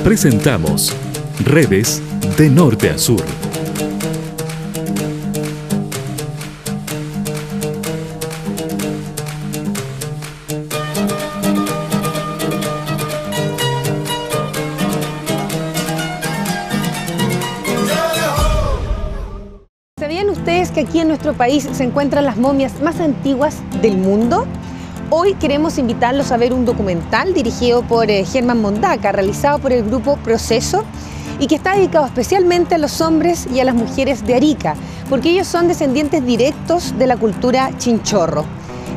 Presentamos Redes de Norte a Sur. ¿Sabían ustedes que aquí en nuestro país se encuentran las momias más antiguas del mundo? Hoy queremos invitarlos a ver un documental dirigido por Germán Mondaca, realizado por el grupo Proceso, y que está dedicado especialmente a los hombres y a las mujeres de Arica, porque ellos son descendientes directos de la cultura chinchorro.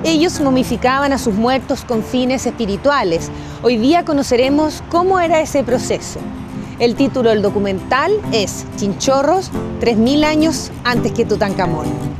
Ellos momificaban a sus muertos con fines espirituales. Hoy día conoceremos cómo era ese proceso. El título del documental es Chinchorros, 3000 años antes que Tutankamón.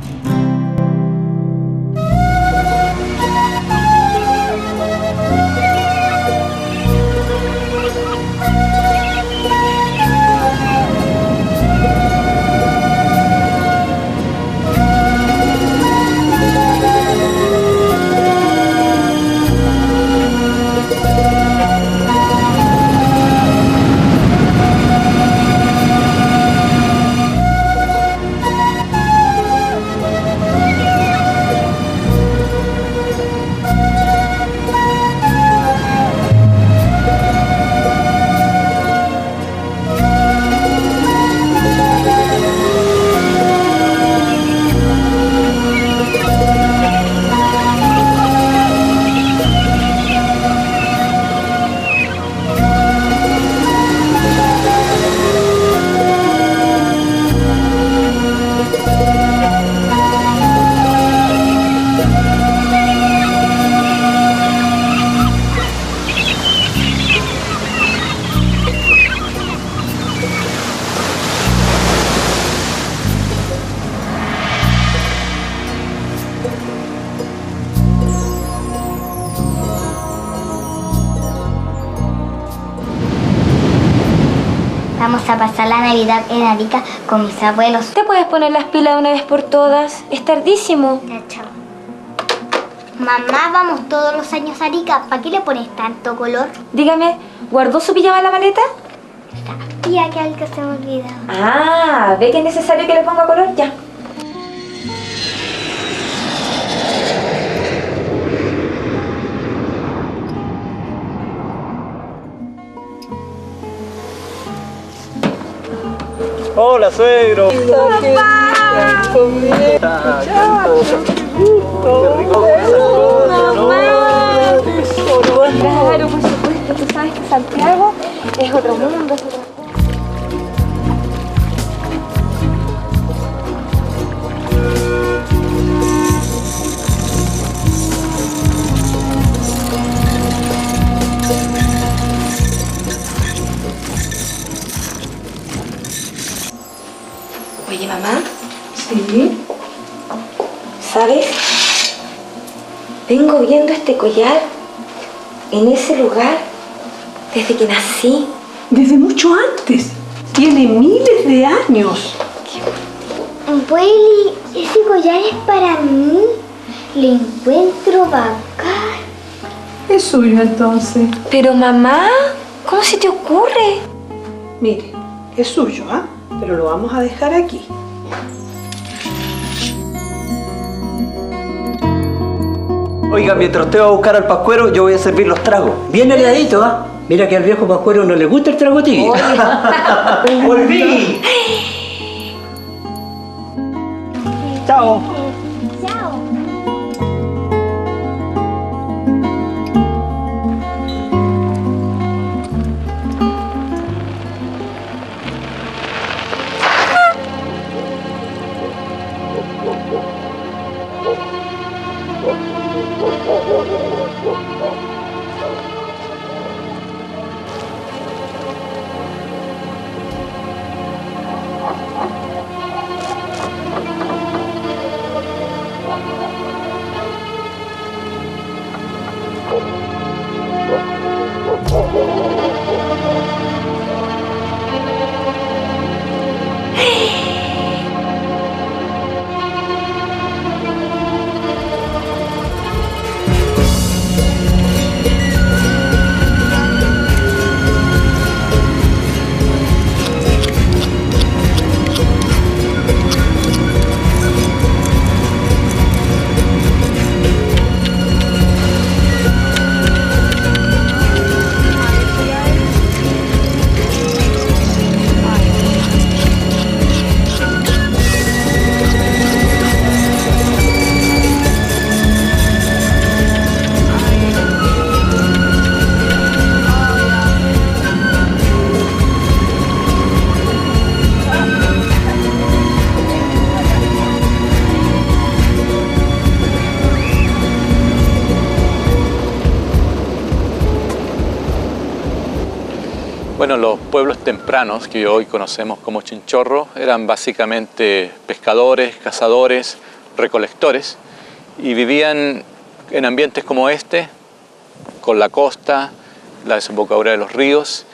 Vamos a pasar la Navidad en Arica con mis abuelos. ¿Te puedes poner las pilas de una vez por todas? Es tardísimo. Ya, chao. Mamá, vamos todos los años a Arica. ¿Para qué le pones tanto color? Dígame, ¿guardó su pijama en la maleta? Sabía que algo se me olvidaba. Ah, ¿ve que es necesario que le ponga color? Ya. Hola, suegro. ¡Papá! Qué rico esas cosas, ¿no? Claro, por supuesto. Tú sabes que Santiago es otro mundo, es otro... Oye, mamá. Sí. ¿Sabes? Vengo viendo este collar en ese lugar desde que nací. Desde mucho antes. Tiene miles de años. Abueli, ese collar es para mí. Le encuentro bacán. Es suyo entonces. Pero mamá, ¿cómo se te ocurre? Mire, es suyo, ¿ah? Pero lo vamos a dejar aquí. Oiga, mientras usted va a buscar al pascuero, yo voy a servir los tragos. Bien heladito, ¿ah? Mira que al viejo pascuero no le gusta el trago tibio. ¡Volví! Chao. Chao. Bueno, los pueblos tempranos que hoy conocemos como Chinchorro eran básicamente pescadores, cazadores, recolectores y vivían en ambientes como este, con la costa, la desembocadura de los ríos,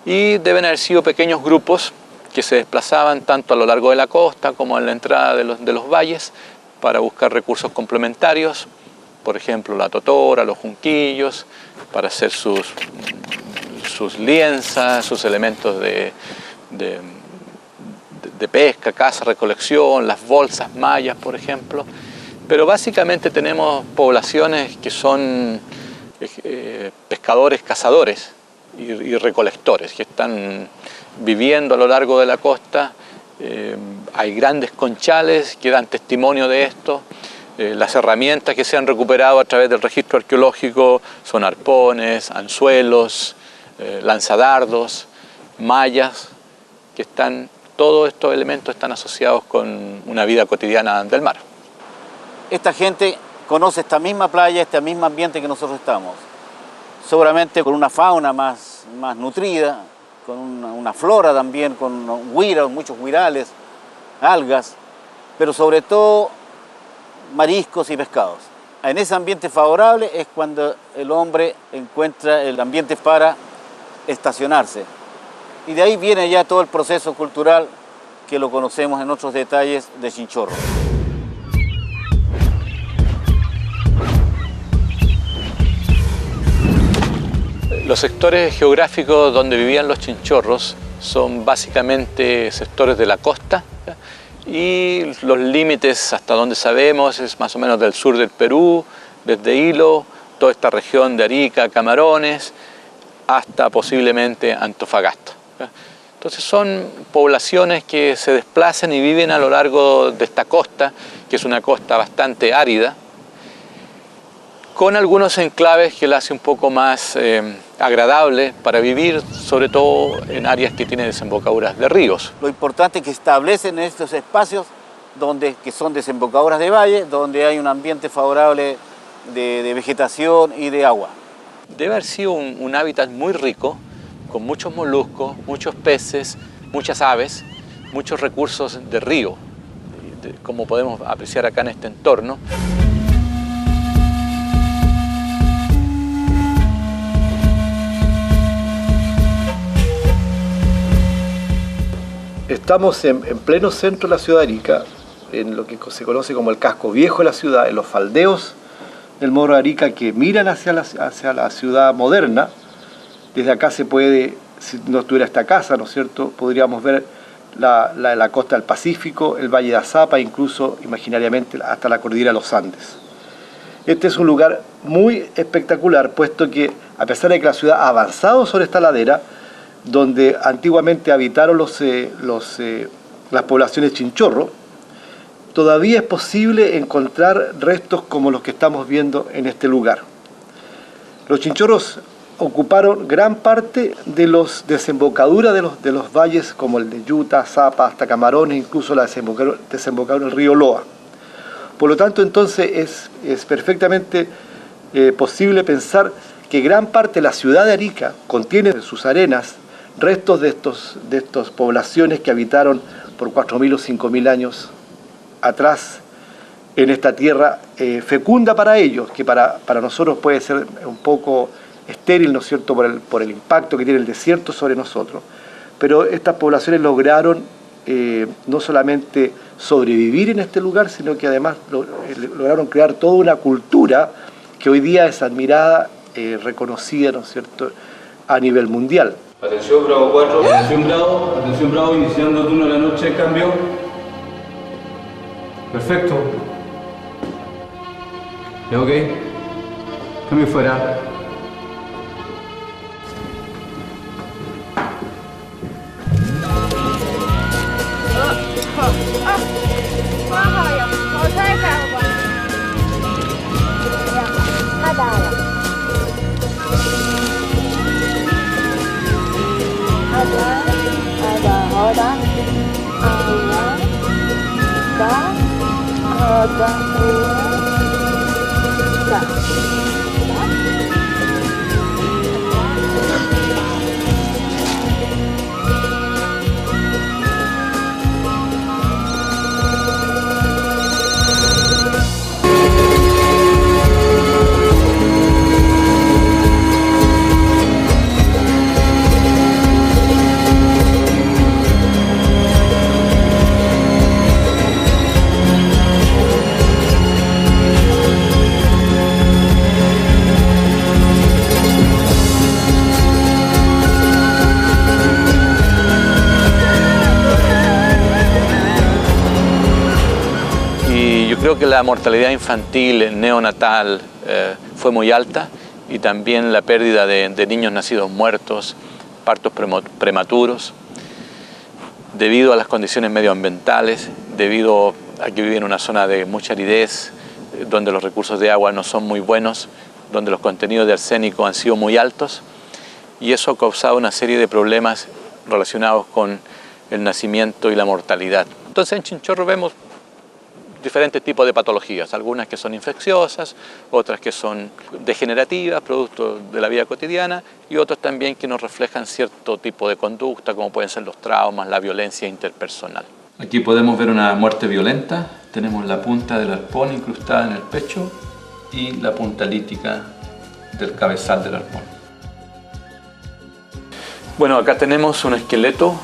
y deben haber sido pequeños grupos que se desplazaban tanto a lo largo de la costa como en la entrada de los valles para buscar recursos complementarios, por ejemplo la totora, los junquillos, para hacer sus lienzas, sus elementos de pesca, caza, recolección, las bolsas, mallas, por ejemplo. Pero básicamente tenemos poblaciones que son pescadores, cazadores y recolectores, que están viviendo a lo largo de la costa. Hay grandes conchales que dan testimonio de esto. Las herramientas que se han recuperado a través del registro arqueológico son arpones, anzuelos, lanzadardos, mallas, que todos estos elementos están asociados con una vida cotidiana del mar. Esta gente conoce esta misma playa, este mismo ambiente que nosotros estamos, seguramente con una fauna más nutrida, con una flora también, con huiras, muchos huirales, algas, pero sobre todo mariscos y pescados. En ese ambiente favorable es cuando el hombre encuentra el ambiente para estacionarse. Y de ahí viene ya todo el proceso cultural que lo conocemos en otros detalles de Chinchorro. Los sectores geográficos donde vivían los chinchorros son básicamente sectores de la costa, y los límites hasta donde sabemos es más o menos del sur del Perú, desde Hilo, toda esta región de Arica, Camarones, hasta posiblemente Antofagasta. Entonces son poblaciones que se desplazan y viven a lo largo de esta costa, que es una costa bastante árida, con algunos enclaves que la hace un poco más agradable para vivir, sobre todo en áreas que tienen desembocaduras de ríos. Lo importante es que establecen estos espacios que son desembocaduras de valle, donde hay un ambiente favorable de vegetación y de agua. Debe haber sido un hábitat muy rico, con muchos moluscos, muchos peces, muchas aves, muchos recursos de río, como podemos apreciar acá en este entorno. Estamos en pleno centro de la ciudad de Arica, en lo que se conoce como el casco viejo de la ciudad, en los faldeos del Morro de Arica que miran hacia la ciudad moderna. Desde acá se puede, si no estuviera esta casa, ¿no es cierto?, podríamos ver la costa del Pacífico, el Valle de Azapa, incluso imaginariamente hasta la cordillera de los Andes. Este es un lugar muy espectacular, puesto que a pesar de que la ciudad ha avanzado sobre esta ladera, donde antiguamente habitaron las poblaciones chinchorro, todavía es posible encontrar restos como los que estamos viendo en este lugar. Los chinchorros ocuparon gran parte de las desembocaduras de los valles, como el de Yuta, Zapa, hasta Camarones, incluso la desembocadura del río Loa. Por lo tanto, entonces es perfectamente posible pensar que gran parte de la ciudad de Arica contiene en sus arenas restos de estas poblaciones que habitaron por 4.000 o 5.000 años atrás en esta tierra fecunda para ellos, que para nosotros puede ser un poco estéril, ¿no es cierto?, por el impacto que tiene el desierto sobre nosotros. Pero estas poblaciones lograron no solamente sobrevivir en este lugar, sino que además lograron crear toda una cultura que hoy día es admirada, reconocida, ¿no es cierto?, a nivel mundial. Atención Bravo 4, atención Bravo, iniciando turno de la noche, cambio. Perfecto. ¿Ya ok? Cambio fuera. Creo que la mortalidad infantil neonatal fue muy alta y también la pérdida de niños nacidos muertos, partos prematuros, debido a las condiciones medioambientales, debido a que viven en una zona de mucha aridez, donde los recursos de agua no son muy buenos, donde los contenidos de arsénico han sido muy altos, y eso ha causado una serie de problemas relacionados con el nacimiento y la mortalidad. Entonces en Chinchorro vemos diferentes tipos de patologías, algunas que son infecciosas, otras que son degenerativas, producto de la vida cotidiana, y otras también que nos reflejan cierto tipo de conducta, como pueden ser los traumas, la violencia interpersonal. Aquí podemos ver una muerte violenta. Tenemos la punta del arpón incrustada en el pecho y la punta lítica del cabezal del arpón. Bueno, acá tenemos un esqueleto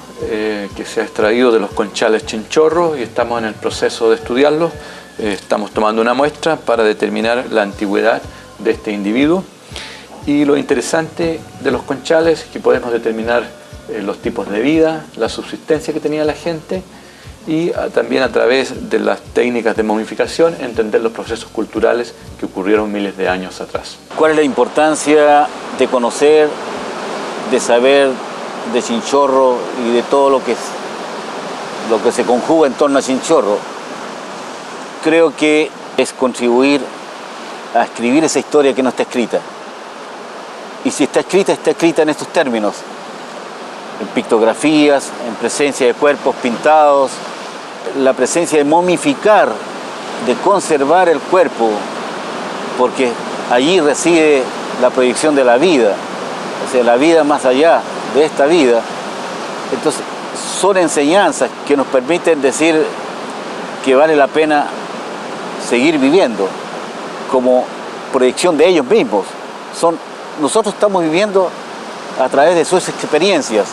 que se ha extraído de los conchales chinchorros y estamos en el proceso de estudiarlo. Estamos tomando una muestra para determinar la antigüedad de este individuo. Y lo interesante de los conchales es que podemos determinar los tipos de vida, la subsistencia que tenía la gente y también a través de las técnicas de momificación entender los procesos culturales que ocurrieron miles de años atrás. ¿Cuál es la importancia de conocer, de saber de Chinchorro y de todo lo que se conjuga en torno a Chinchorro? Creo que es contribuir a escribir esa historia que no está escrita. Y si está escrita en estos términos, en pictografías, en presencia de cuerpos pintados, la presencia de momificar, de conservar el cuerpo, porque allí reside la proyección de la vida, o sea, la vida más allá de esta vida. Entonces, son enseñanzas que nos permiten decir que vale la pena seguir viviendo, como proyección de ellos mismos. Nosotros estamos viviendo a través de sus experiencias.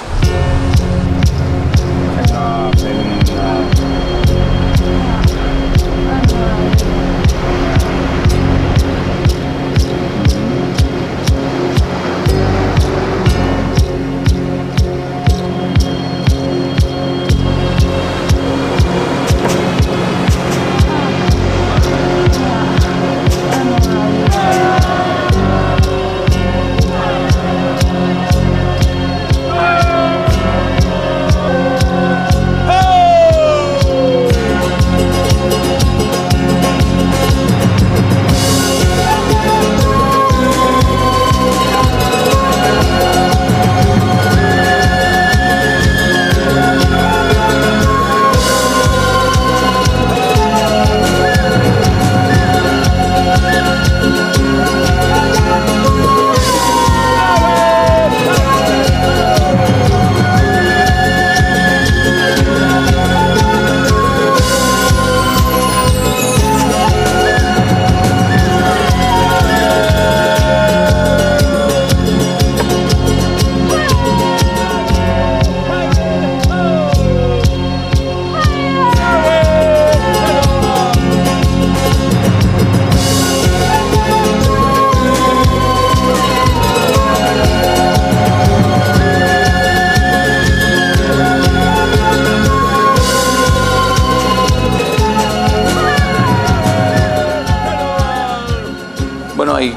Bueno, hay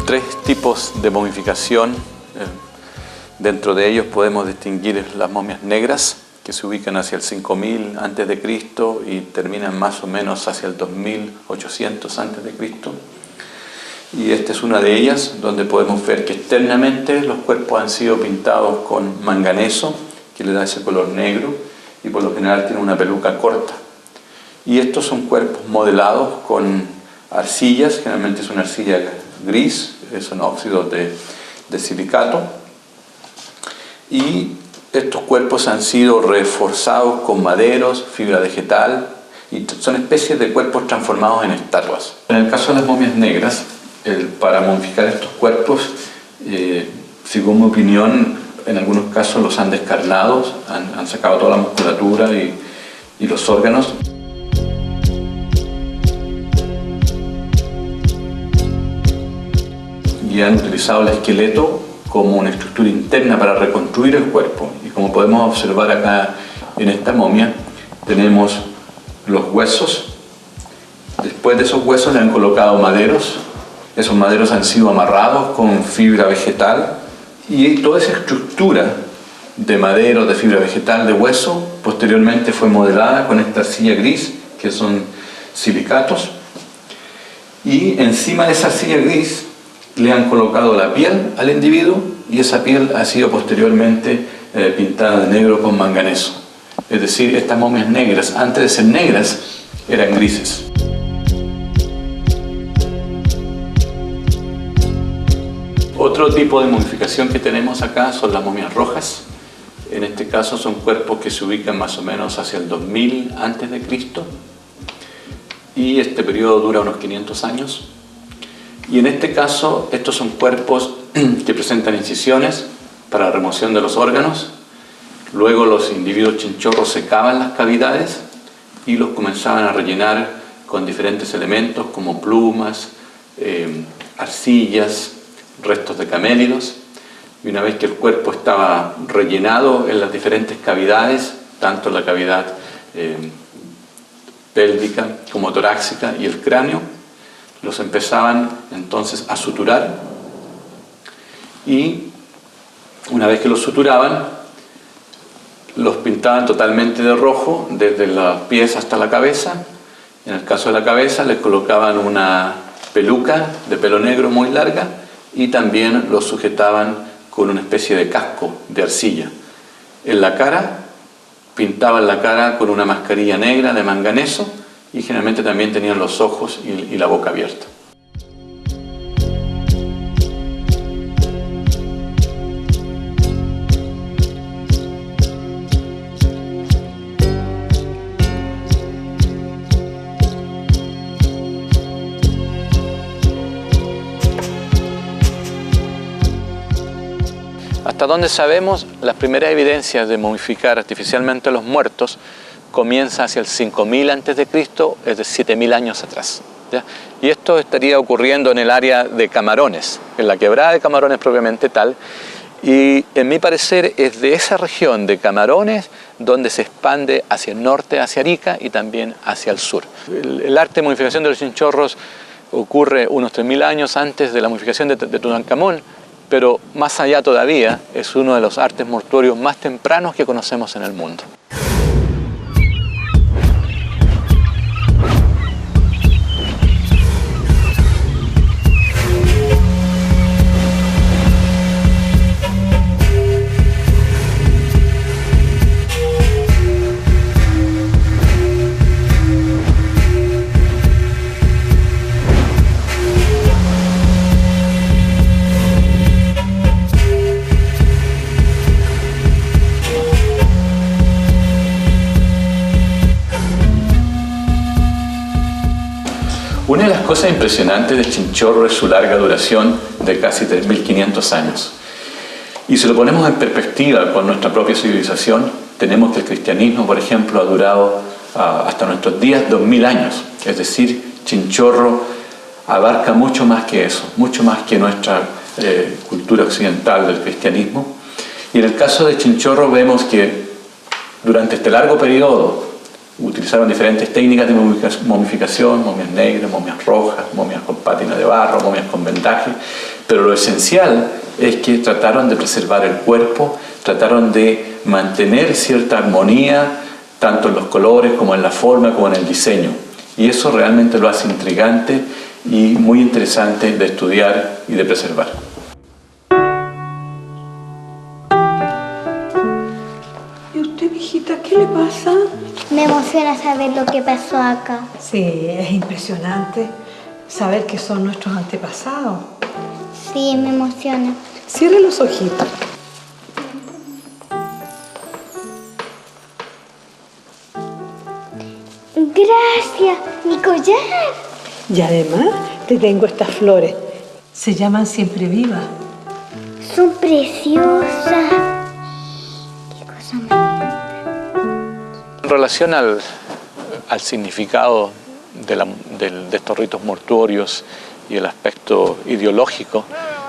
tres tipos de momificación. Dentro de ellos podemos distinguir las momias negras, que se ubican hacia el 5000 a.C. y terminan más o menos hacia el 2800 a.C. Y esta es una de ellas, donde podemos ver que externamente los cuerpos han sido pintados con manganeso, que le da ese color negro, y por lo general tienen una peluca corta. Y estos son cuerpos modelados con arcillas, generalmente es una arcilla gris, son óxidos de silicato, y estos cuerpos han sido reforzados con maderos, fibra vegetal, y son especies de cuerpos transformados en estatuas. En el caso de las momias negras, para momificar estos cuerpos, según mi opinión, en algunos casos los han descarnado, han sacado toda la musculatura y los órganos. Y han utilizado el esqueleto como una estructura interna para reconstruir el cuerpo. Y como podemos observar acá en esta momia, tenemos los huesos Después de esos huesos le han colocado maderos. Esos maderos han sido amarrados con fibra vegetal y toda esa estructura de madero, de fibra vegetal, de hueso, posteriormente fue modelada con esta arcilla gris, que son silicatos, y encima de esa arcilla gris le han colocado la piel al individuo y esa piel ha sido posteriormente pintada de negro con manganeso. Es decir, estas momias negras, antes de ser negras, eran grises. Otro tipo de momificación que tenemos acá son las momias rojas. En este caso son cuerpos que se ubican más o menos hacia el 2000 a.C. y este periodo dura unos 500 años. Y en este caso estos son cuerpos que presentan incisiones para la remoción de los órganos. Luego los individuos chinchorros secaban las cavidades y los comenzaban a rellenar con diferentes elementos como plumas, arcillas, restos de camélidos, y una vez que el cuerpo estaba rellenado en las diferentes cavidades, tanto la cavidad pélvica como torácica y el cráneo, los empezaban entonces a suturar, y una vez que los suturaban, los pintaban totalmente de rojo, desde los pies hasta la cabeza. En el caso de la cabeza les colocaban una peluca de pelo negro muy larga, y también los sujetaban con una especie de casco de arcilla. En la cara, pintaban la cara con una mascarilla negra de manganeso y generalmente también tenían los ojos y la boca abierta. Hasta donde sabemos, las primeras evidencias de momificar artificialmente a los muertos comienza hacia el 5000 a.C., es de 7000 años atrás, ¿ya? Y esto estaría ocurriendo en el área de Camarones, en la quebrada de Camarones propiamente tal, y en mi parecer es de esa región de Camarones donde se expande hacia el norte, hacia Arica, y también hacia el sur. El arte de momificación de los chinchorros ocurre unos 3000 años antes de la momificación de Tutankamón, pero más allá todavía es uno de los artes mortuorios más tempranos que conocemos en el mundo. Una de las cosas impresionantes del chinchorro es su larga duración de casi 3500 años. Y si lo ponemos en perspectiva con nuestra propia civilización, tenemos que el cristianismo, por ejemplo, ha durado hasta nuestros días 2000 años. Es decir, Chinchorro abarca mucho más que eso, mucho más que nuestra cultura occidental del cristianismo. Y en el caso de Chinchorro vemos que durante este largo periodo utilizaron diferentes técnicas de momificación, momias negras, momias rojas, momias con pátina de barro, momias con vendaje, pero lo esencial es que trataron de preservar el cuerpo, trataron de mantener cierta armonía, tanto en los colores como en la forma, como en el diseño. Y eso realmente lo hace intrigante y muy interesante de estudiar y de preservar. ¿Y usted, viejita, qué le pasa? Me emociona saber lo que pasó acá. Sí, es impresionante saber que son nuestros antepasados. Sí, me emociona. Cierre los ojitos. Gracias, mi collar. Y además te tengo estas flores. Se llaman siempre vivas. Son preciosas. Qué cosa más linda. En relación al significado de estos ritos mortuorios y el aspecto ideológico,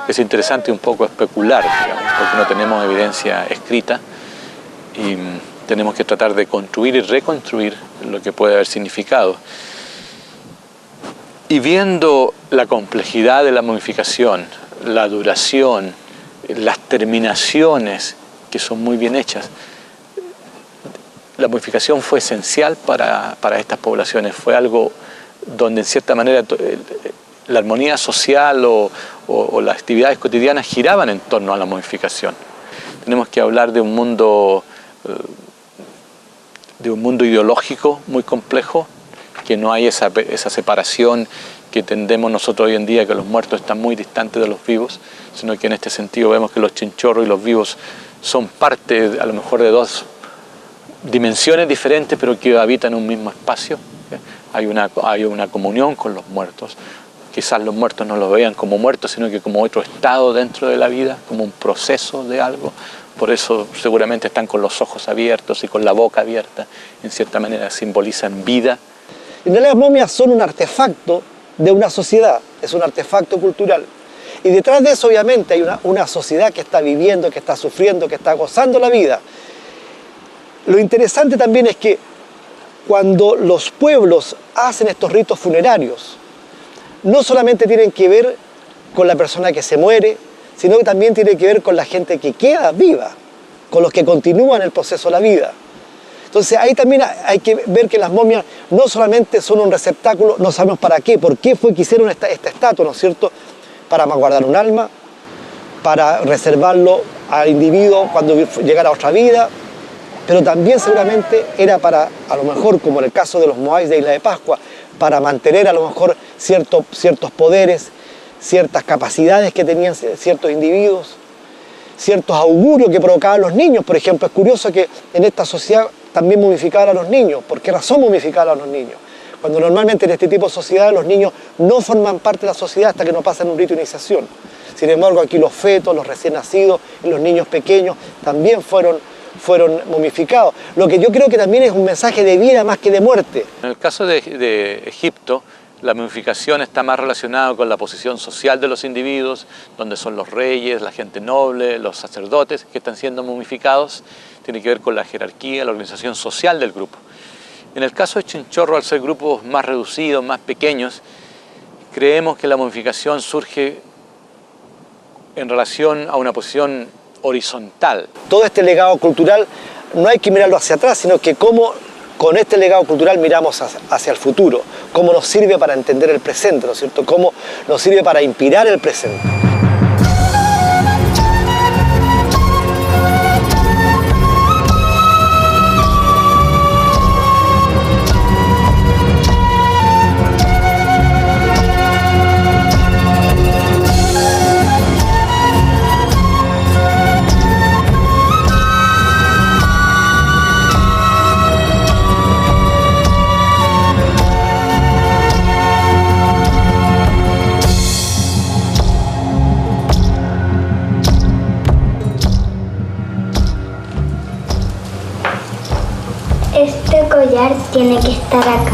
es interesante un poco especular, digamos, porque no tenemos evidencia escrita y tenemos que tratar de construir y reconstruir lo que puede haber significado. Y viendo la complejidad de la momificación, la duración, las terminaciones, que son muy bien hechas, la momificación fue esencial para estas poblaciones. Fue algo donde en cierta manera la armonía social o las actividades cotidianas giraban en torno a la momificación. Tenemos que hablar de un mundo ideológico muy complejo, que no hay esa separación que tendemos nosotros hoy en día, que los muertos están muy distantes de los vivos, sino que en este sentido vemos que los chinchorros y los vivos son parte a lo mejor de dos dimensiones diferentes, pero que habitan un mismo espacio. Hay una comunión con los muertos. Quizás los muertos no los vean como muertos, sino que como otro estado dentro de la vida, como un proceso de algo. Por eso seguramente están con los ojos abiertos y con la boca abierta. En cierta manera simbolizan vida. En realidad las momias son un artefacto de una sociedad, es un artefacto cultural. Y detrás de eso obviamente hay una sociedad que está viviendo, que está sufriendo, que está gozando la vida. Lo interesante también es que cuando los pueblos hacen estos ritos funerarios, no solamente tienen que ver con la persona que se muere, sino que también tiene que ver con la gente que queda viva, con los que continúan el proceso de la vida. Entonces ahí también hay que ver que las momias no solamente son un receptáculo, no sabemos para qué, por qué fue que hicieron esta estatua, ¿no es cierto?, para guardar un alma, para reservarlo al individuo cuando llegara a otra vida, pero también seguramente era para, a lo mejor, como en el caso de los moais de Isla de Pascua, para mantener a lo mejor ciertos poderes, ciertas capacidades que tenían ciertos individuos, ciertos augurios que provocaban los niños. Por ejemplo, es curioso que en esta sociedad también momificaban a los niños. ¿Por qué razón momificaban a los niños? Cuando normalmente en este tipo de sociedades los niños no forman parte de la sociedad hasta que no pasan un rito de iniciación. Sin embargo, aquí los fetos, los recién nacidos y los niños pequeños también fueron momificados. Lo que yo creo que también es un mensaje de vida más que de muerte. En el caso de Egipto, la momificación está más relacionada con la posición social de los individuos, donde son los reyes, la gente noble, los sacerdotes que están siendo momificados. Tiene que ver con la jerarquía, la organización social del grupo. En el caso de Chinchorro, al ser grupos más reducidos, más pequeños, creemos que la momificación surge en relación a una posición horizontal. Todo este legado cultural no hay que mirarlo hacia atrás, sino que cómo con este legado cultural miramos hacia el futuro, cómo nos sirve para entender el presente, ¿no es cierto? Cómo nos sirve para inspirar el presente. Este collar tiene que estar acá.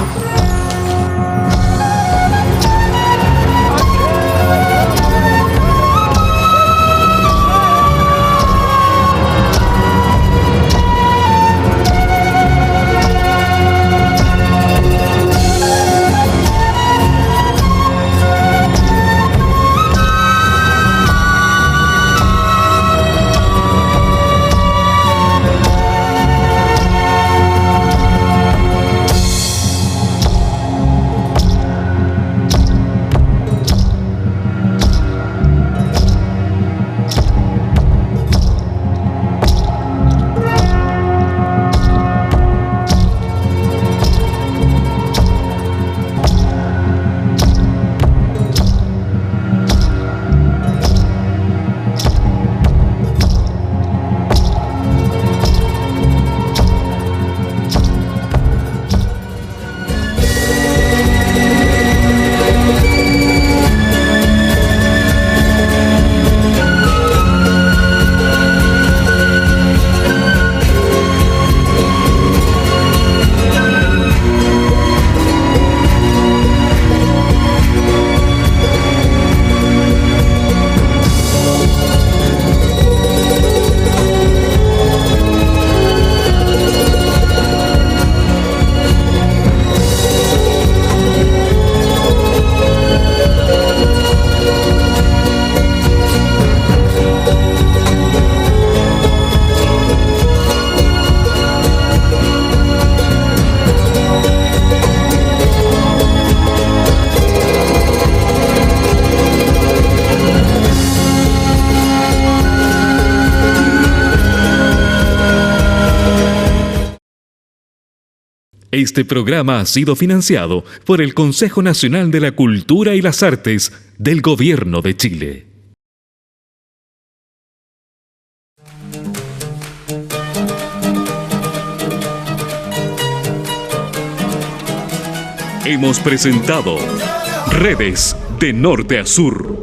Este programa ha sido financiado por el Consejo Nacional de la Cultura y las Artes del Gobierno de Chile. Hemos presentado Redes de Norte a Sur.